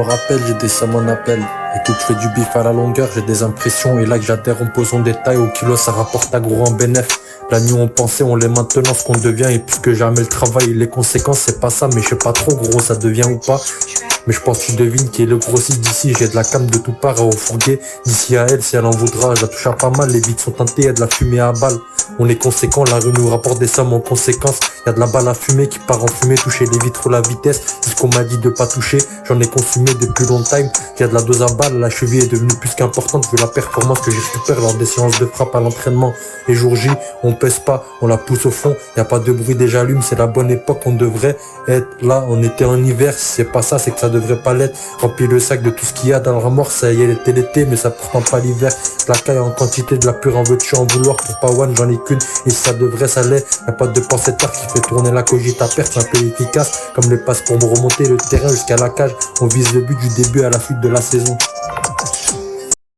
me rappelle, j'ai des ça m'en appelle. Écoute, je fais du bif à la longueur, j'ai des impressions. Et là que j'adhère en posant des tailles au kilo, ça rapporte à gros en bénéf. La nuit on pensait, on l'est maintenant, ce qu'on devient. Et plus que jamais le travail, les conséquences c'est pas ça. Mais je sais pas trop gros, ça devient ou pas. Mais je pense que tu devines qui est le grossiste d'ici. J'ai de la cam de tout part à refourguer. D'ici à elle, si elle en voudra, je la touche à pas mal. Les vitres sont teintées, y'a de la fumée à balle. On est conséquent, la rue nous rapporte des sommes en conséquence. Y'a de la balle à fumer qui part en fumée. Toucher les vitres ou la vitesse, c'est ce qu'on m'a dit de pas toucher. J'en ai consumé depuis long time. Y'a de la dose à balle, la cheville est devenue plus qu'importante vu la performance que j'ai récupère lors des séances de frappe à l'entraînement. Et jour J, on pèse pas, on la pousse au fond. Y'a pas de bruit, déjà allume, c'est la bonne époque, on devrait être là. On était en hiver, si c'est pas ça, c'est que ça devrait pas l'être. Remplis le sac de tout ce qu'il y a dans la remorque, ça y est, était l'été, mais ça pourtant pas l'hiver. La caille en quantité, de la pure en veux-tu en vouloir. Pour pas one, j'en ai qu'une, et si ça devrait, ça l'est. Y'a pas de pensée tard qui fait tourner la cogite à perte, c'est un peu efficace. Comme les passes pour me remonter le terrain jusqu'à la cage. On vise le but du début à la suite de la saison.